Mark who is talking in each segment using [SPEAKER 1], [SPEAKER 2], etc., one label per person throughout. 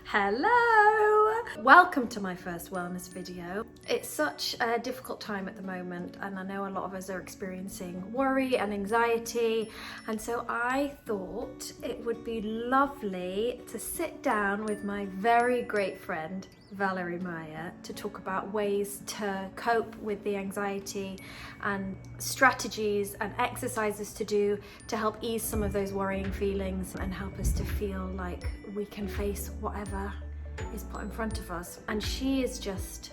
[SPEAKER 1] Hello! Welcome to my first wellness video. It's such a difficult time at the moment, and I know a lot of us are experiencing worry and anxiety, and so I thought it would be lovely to sit down with my very great friend Valerie Mya to talk about ways to cope with the anxiety and strategies and exercises to do to help ease some of those worrying feelings and help us to feel like we can face whatever is put in front of us. And she is just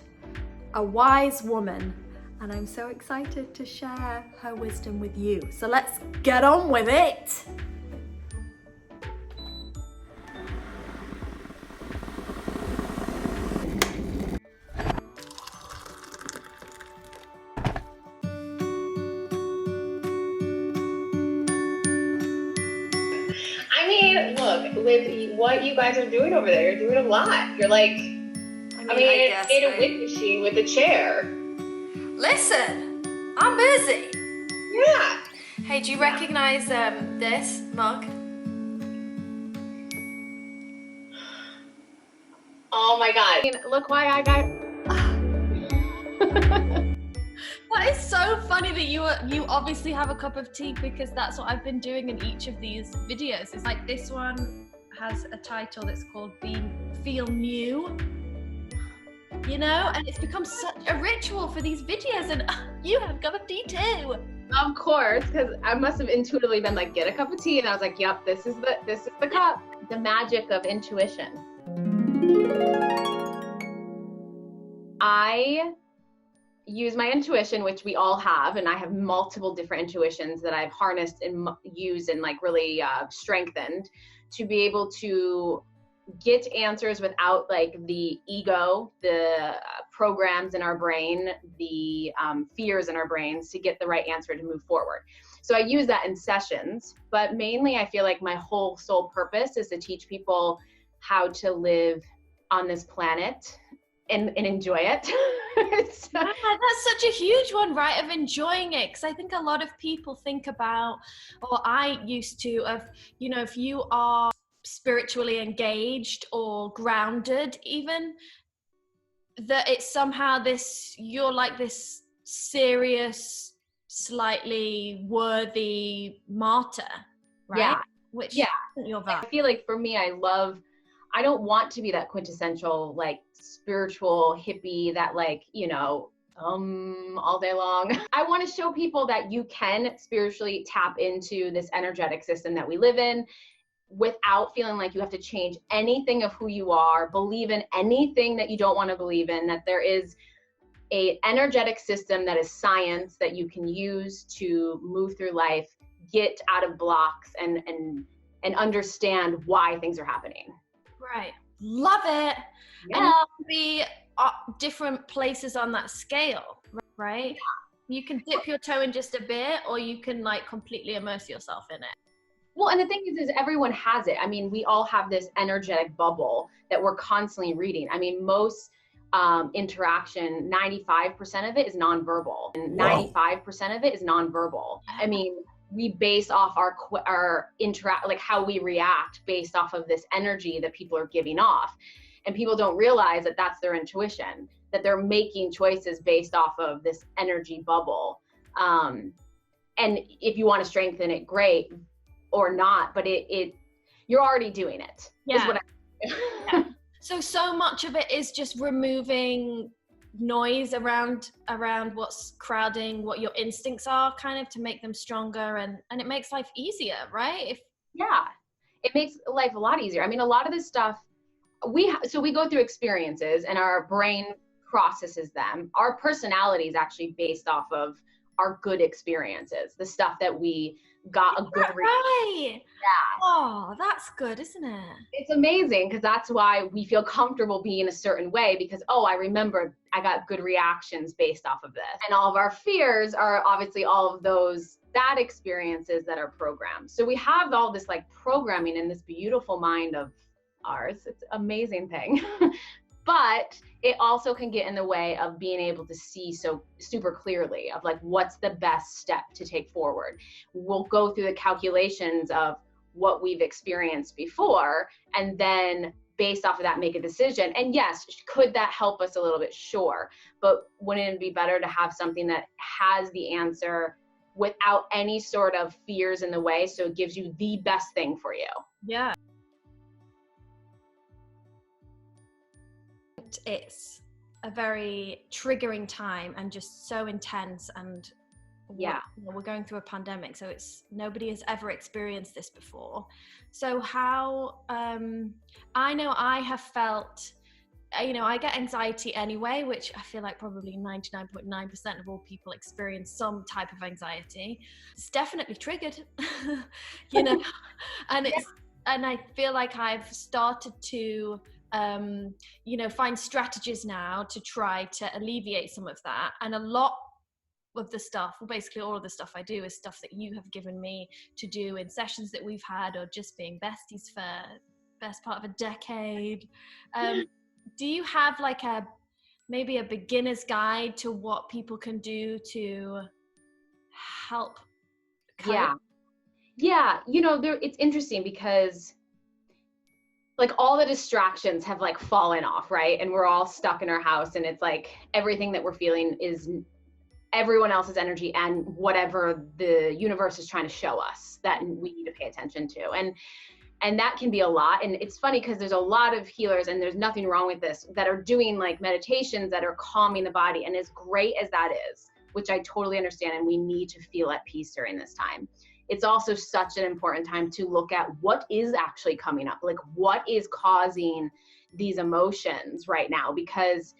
[SPEAKER 1] a wise woman, and I'm so excited to share her wisdom with you. So let's get on with it.
[SPEAKER 2] I mean, look, with what you guys are doing over there, you're doing a lot. You're like, I guess, made a wind machine with a chair.
[SPEAKER 1] Listen, I'm busy.
[SPEAKER 2] Yeah.
[SPEAKER 1] Hey, do you recognize this mug?
[SPEAKER 2] Oh my God. I mean, look why I got...
[SPEAKER 3] That is so funny that you obviously have a cup of tea, because that's what I've been doing in each of these videos. It's like this one has a title that's called Feel New, you know, and it's become such a ritual for these videos, and you have a cup of tea too.
[SPEAKER 2] Of course, because I must have intuitively been like, get a cup of tea, and I was like, yep, this is the cup. The magic of intuition. I use my intuition, which we all have, and I have multiple different intuitions that I've harnessed and used and like really strengthened to be able to get answers without like the ego, the programs in our brain, the fears in our brains, to get the right answer to move forward. So I use that in sessions, but mainly I feel like my whole sole purpose is to teach people how to live on this planet and enjoy it.
[SPEAKER 3] That's such a huge one, right? Of enjoying it. Because I think a lot of people think about, or I used to, of, you know, if you are spiritually engaged or grounded even, that it's somehow you're like this serious, slightly worthy martyr, right?
[SPEAKER 2] Yeah.
[SPEAKER 3] Which
[SPEAKER 2] yeah.
[SPEAKER 3] isn't your vibe.
[SPEAKER 2] I feel like for me, I don't want to be that quintessential, like, spiritual hippie that, like, you know, all day long. I want to show people that you can spiritually tap into this energetic system that we live in without feeling like you have to change anything of who you are, believe in anything that you don't want to believe in, that there is a energetic system that is science that you can use to move through life, get out of blocks, and understand why things are happening.
[SPEAKER 3] Right. Love it.
[SPEAKER 2] Yeah.
[SPEAKER 3] And it can be different places on that scale, right? Yeah. You can dip your toe in just a bit, or you can like completely immerse yourself in it.
[SPEAKER 2] Well, and the thing is everyone has it. I mean, we all have this energetic bubble that we're constantly reading. I mean, most interaction, 95% of it is nonverbal, and 95% of it is nonverbal. I mean, we base off our like how we react based off of this energy that people are giving off. And people don't realize that that's their intuition, that they're making choices based off of this energy bubble. And if you want to strengthen it, great, or not, but you're already doing it.
[SPEAKER 3] Yeah.
[SPEAKER 2] Is what
[SPEAKER 3] yeah. So much of it is just removing noise around what's crowding what your instincts are, kind of, to make them stronger, and it makes life easier, right?
[SPEAKER 2] Yeah, it makes life a lot easier. I mean, a lot of this stuff we go through experiences and our brain processes them. Our personality is actually based off of our good experiences, the stuff that we got a good
[SPEAKER 3] right.
[SPEAKER 2] Yeah.
[SPEAKER 3] Oh, that's good, isn't it?
[SPEAKER 2] It's amazing, because that's why we feel comfortable being a certain way, because, oh, I remember I got good reactions based off of this. And all of our fears are obviously all of those bad experiences that are programmed. So we have all this like programming in this beautiful mind of ours. It's an amazing thing. But it also can get in the way of being able to see so super clearly of like, what's the best step to take forward. We'll go through the calculations of what we've experienced before, and then based off of that, make a decision. And yes, could that help us a little bit? Sure. But wouldn't it be better to have something that has the answer without any sort of fears in the way? So it gives you the best thing for you.
[SPEAKER 3] Yeah. It's a very triggering time and just so intense, and
[SPEAKER 2] yeah,
[SPEAKER 3] we're going through a pandemic, so nobody has ever experienced this before. So how I know I have felt, I get anxiety anyway, which I feel like probably 99.9% of all people experience some type of anxiety. It's definitely triggered, and and I feel like I've started to find strategies now to try to alleviate some of that. And a lot of the stuff, well, basically all of the stuff I do is stuff that you have given me to do in sessions that we've had, or just being besties for best part of a decade. Do you have like maybe a beginner's guide to what people can do to help cope?
[SPEAKER 2] Yeah. It's interesting because like all the distractions have like fallen off, right? And we're all stuck in our house, and it's like everything that we're feeling is everyone else's energy and whatever the universe is trying to show us that we need to pay attention to. And that can be a lot. And it's funny because there's a lot of healers, and there's nothing wrong with this, that are doing like meditations that are calming the body. And as great as that is, which I totally understand, and we need to feel at peace during this time, it's also such an important time to look at what is actually coming up, like what is causing these emotions right now, because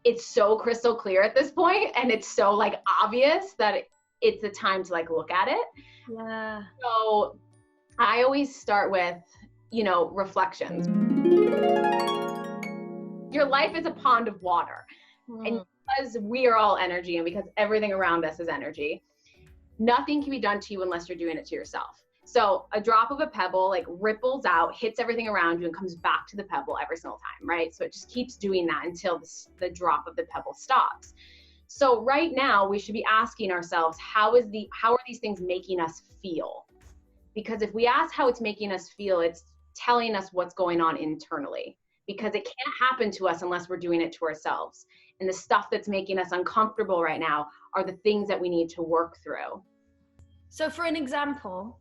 [SPEAKER 2] it's so crystal clear at this point, and it's so like obvious that it's the time to like look at it.
[SPEAKER 3] Yeah.
[SPEAKER 2] So I always start with, reflections. Your life is a pond of water. And because we are all energy, and because everything around us is energy, nothing can be done to you unless you're doing it to yourself. So a drop of a pebble like ripples out, hits everything around you, and comes back to the pebble every single time, right? So it just keeps doing that until the drop of the pebble stops. So right now we should be asking ourselves, how are these things making us feel? Because if we ask how it's making us feel, it's telling us what's going on internally, because it can't happen to us unless we're doing it to ourselves. And the stuff that's making us uncomfortable right now are the things that we need to work through.
[SPEAKER 3] So for an example,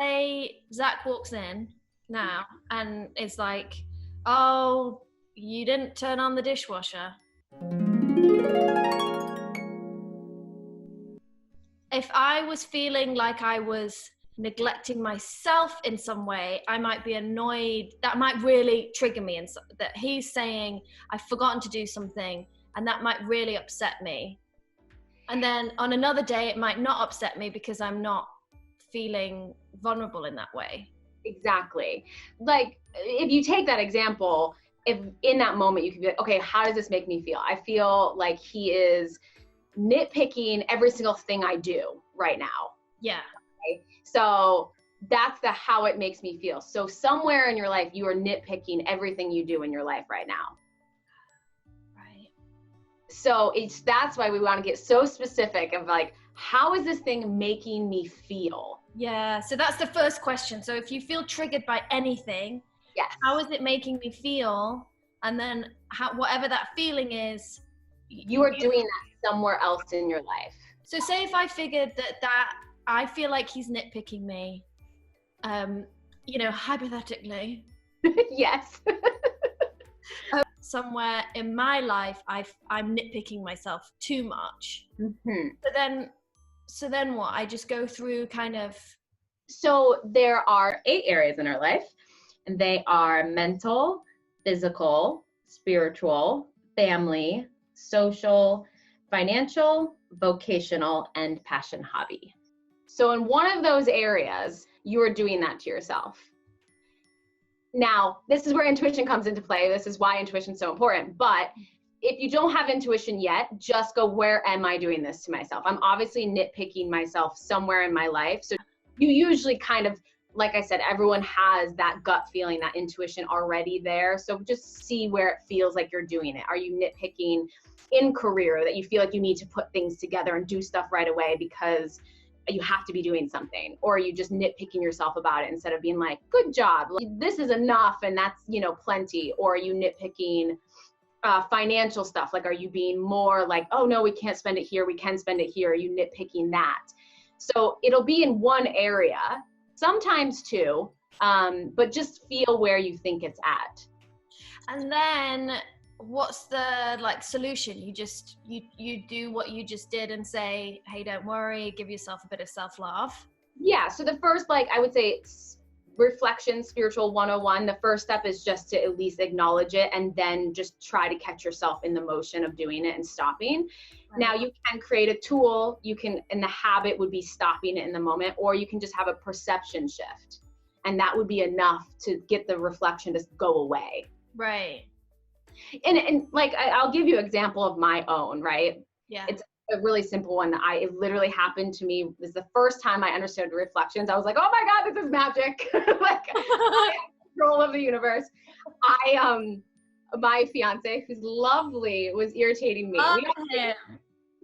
[SPEAKER 3] say Zach walks in now and it's like, oh, you didn't turn on the dishwasher. If I was feeling like I was neglecting myself in some way, I might be annoyed. That might really trigger me, and that he's saying I've forgotten to do something, and that might really upset me. And then on another day, it might not upset me because I'm not feeling vulnerable in that way.
[SPEAKER 2] Exactly. Like if you take that example, if in that moment you could be like, okay, how does this make me feel? I feel like he is nitpicking every single thing I do right now.
[SPEAKER 3] Yeah.
[SPEAKER 2] Okay? So that's how it makes me feel. So somewhere in your life, you are nitpicking everything you do in your life right now.
[SPEAKER 3] Right.
[SPEAKER 2] So that's why we want to get so specific of like, how is this thing making me feel?
[SPEAKER 3] Yeah. So that's the first question. So if you feel triggered by anything,
[SPEAKER 2] yes,
[SPEAKER 3] how is it making me feel? And then whatever that feeling is,
[SPEAKER 2] you are doing that somewhere else in your life.
[SPEAKER 3] So say if I figured that I feel like he's nitpicking me, hypothetically.
[SPEAKER 2] Yes.
[SPEAKER 3] Somewhere in my life, I'm nitpicking myself too much.
[SPEAKER 2] Mm-hmm.
[SPEAKER 3] So then what? I just go through kind of.
[SPEAKER 2] So there are 8 areas in our life, and they are mental, physical, spiritual, family, social, financial, vocational, and passion hobby. So in one of those areas, you are doing that to yourself. Now, this is where intuition comes into play. This is why intuition is so important. But if you don't have intuition yet, just go, where am I doing this to myself? I'm obviously nitpicking myself somewhere in my life. So you usually kind of, like I said, everyone has that gut feeling, that intuition already there. So just see where it feels like you're doing it. Are you nitpicking in career, that you feel like you need to put things together and do stuff right away because you have to be doing something, or are you just nitpicking yourself about it instead of being like, good job, like, this is enough and that's, you know, plenty? Or are you nitpicking financial stuff? Like, are you being more like, oh no, we can't spend it here, we can spend it here? Are you nitpicking that? So it'll be in one area, sometimes two, but just feel where you think it's at.
[SPEAKER 3] And then what's the like solution? You just, you do what you just did and say, hey, don't worry, give yourself a bit of self-love.
[SPEAKER 2] Yeah, so the first, like, I would say reflection, spiritual 101, the first step is just to at least acknowledge it and then just try to catch yourself in the motion of doing it and stopping. Right. Now you can create a tool, you can, and the habit would be stopping it in the moment, or you can just have a perception shift, and that would be enough to get the reflection to go away.
[SPEAKER 3] Right.
[SPEAKER 2] And like, I'll give you an example of my own, right?
[SPEAKER 3] Yeah.
[SPEAKER 2] It's a really simple one. It literally happened to me. It was the first time I understood reflections. I was like, oh my God, this is magic. Like, control of the universe. My fiance, who's lovely, was irritating me.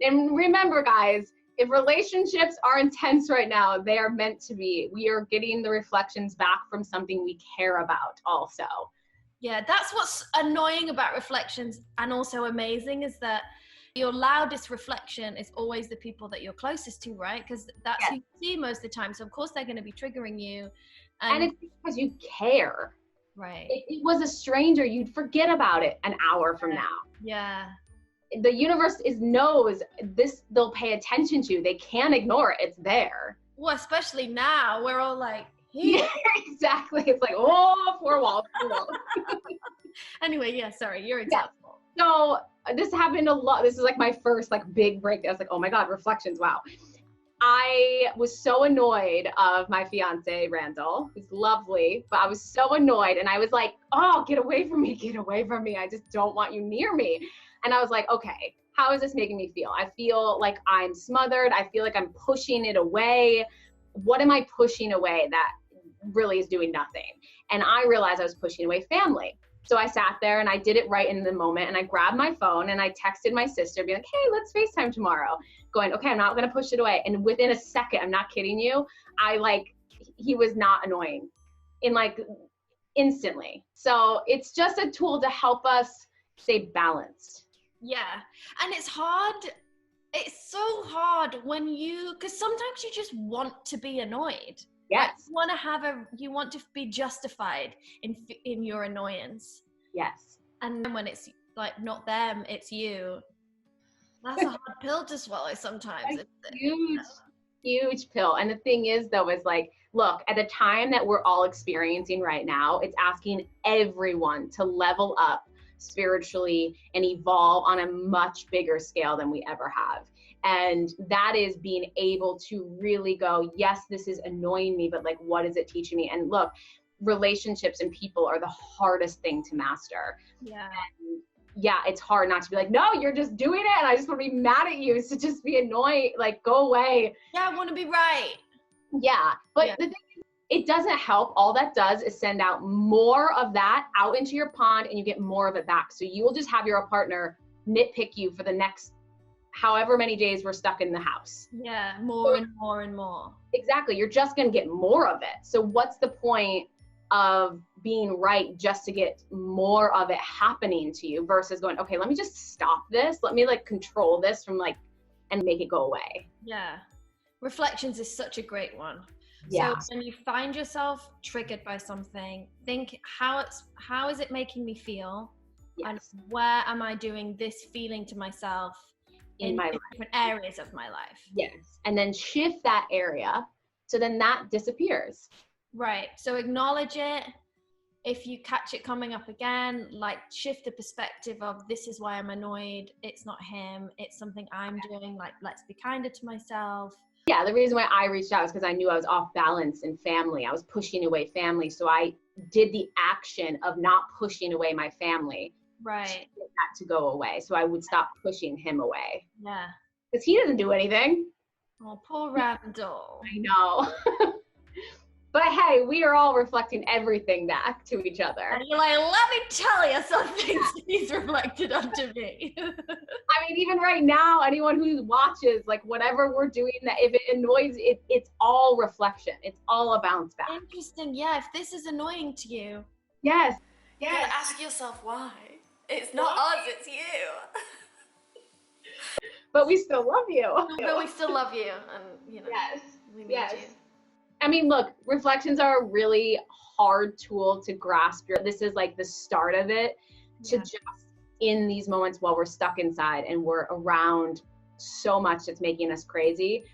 [SPEAKER 2] And remember, guys, if relationships are intense right now, they are meant to be. We are getting the reflections back from something we care about also.
[SPEAKER 3] Yeah, that's what's annoying about reflections, and also amazing, is that your loudest reflection is always the people that you're closest to, right? Because that's who you see most of the time. So of course they're going to be triggering you.
[SPEAKER 2] And it's because you care.
[SPEAKER 3] Right.
[SPEAKER 2] If it was a stranger, you'd forget about it an hour from now.
[SPEAKER 3] Yeah.
[SPEAKER 2] The universe knows this, they'll pay attention to. They can't ignore it. It's there.
[SPEAKER 3] Well, especially now, we're all like, here.
[SPEAKER 2] Yeah, exactly. It's like, oh, four walls.
[SPEAKER 3] Anyway, yeah, sorry, your example.
[SPEAKER 2] Yeah. So this happened a lot. This is like my first like big break. I was like, oh my God, reflections. Wow. I was so annoyed of my fiance, Randall, who's lovely, but I was so annoyed, and I was like, oh, get away from me. Get away from me. I just don't want you near me. And I was like, okay, how is this making me feel? I feel like I'm smothered. I feel like I'm pushing it away. What am I pushing away that really is doing nothing? And I realized I was pushing away family. So I sat there and I did it right in the moment, and I grabbed my phone and I texted my sister, being like, hey, let's FaceTime tomorrow. Going, okay, I'm not going to push it away. And within a second, I'm not kidding you, he was not annoying in like instantly. So it's just a tool to help us stay balanced.
[SPEAKER 3] Yeah. And it's hard. It's so hard because sometimes you just want to be annoyed.
[SPEAKER 2] Yes.
[SPEAKER 3] You want to be justified in your annoyance.
[SPEAKER 2] Yes.
[SPEAKER 3] And when it's like not them, it's you. That's a hard pill to swallow sometimes. Huge pill. And the thing is though, is like, look, at the time that we're all experiencing right now, it's asking everyone to level up spiritually and evolve on a much bigger scale than we ever have. And that is being able to really go, yes, this is annoying me, but like, what is it teaching me? And look, relationships and people are the hardest thing to master. Yeah.
[SPEAKER 2] And yeah, it's hard not to be like, no, you're just doing it, and I just want to be mad at you. So just be annoying, like, go away.
[SPEAKER 3] Yeah, I want to be right.
[SPEAKER 2] Yeah. But the thing is, it doesn't help. All that does is send out more of that out into your pond, and you get more of it back. So you will just have your partner nitpick you for the next however many days we're stuck in the house.
[SPEAKER 3] Yeah, more and more and more.
[SPEAKER 2] Exactly. You're just going to get more of it. So what's the point of being right just to get more of it happening to you versus going, okay, let me just stop this. Let me like control this from like, and make it go away.
[SPEAKER 3] Yeah. Reflections is such a great one.
[SPEAKER 2] Yeah.
[SPEAKER 3] So when you find yourself triggered by something, think how is it making me feel?
[SPEAKER 2] Yes.
[SPEAKER 3] And where am I doing this feeling to myself in my different areas of my life?
[SPEAKER 2] Yes. And then shift that area. So then that disappears.
[SPEAKER 3] Right. So acknowledge it. If you catch it coming up again, like shift the perspective of this is why I'm annoyed. It's not him. It's something I'm doing. Like, let's be kinder to myself.
[SPEAKER 2] Yeah. The reason why I reached out is because I knew I was off balance in family. I was pushing away family. So I did the action of not pushing away my family.
[SPEAKER 3] Right.
[SPEAKER 2] To get that to go away. So I would stop pushing him away.
[SPEAKER 3] Yeah.
[SPEAKER 2] Because he doesn't do anything.
[SPEAKER 3] Oh, poor Randall.
[SPEAKER 2] I know. But hey, we are all reflecting everything back to each other.
[SPEAKER 3] And you're like, let me tell you something he's reflected onto me.
[SPEAKER 2] I mean, even right now, anyone who watches, like whatever we're doing, that if it annoys, it's all reflection. It's all a bounce back.
[SPEAKER 3] Interesting. Yeah, if this is annoying to you.
[SPEAKER 2] Yes.
[SPEAKER 3] You gotta ask yourself why. It's not us, it's you.
[SPEAKER 2] But we still love you.
[SPEAKER 3] But we still love you, and you know,
[SPEAKER 2] Yes.
[SPEAKER 3] we need
[SPEAKER 2] Yes.
[SPEAKER 3] you.
[SPEAKER 2] I mean, look, reflections are a really hard tool to grasp. This is like the start of it, to just in these moments while we're stuck inside and we're around so much that's making us crazy.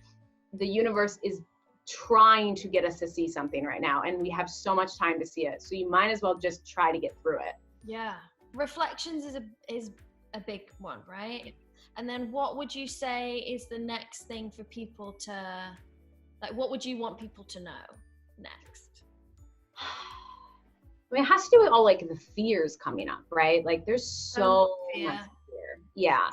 [SPEAKER 2] The universe is trying to get us to see something right now, and we have so much time to see it. So you might as well just try to get through it.
[SPEAKER 3] Yeah. Reflections is a big one, right? And then what would you say is the next thing for people to, like, what would you want people to know next?
[SPEAKER 2] I mean, it has to do with all like the fears coming up, right? Like there's so much fear. Yeah.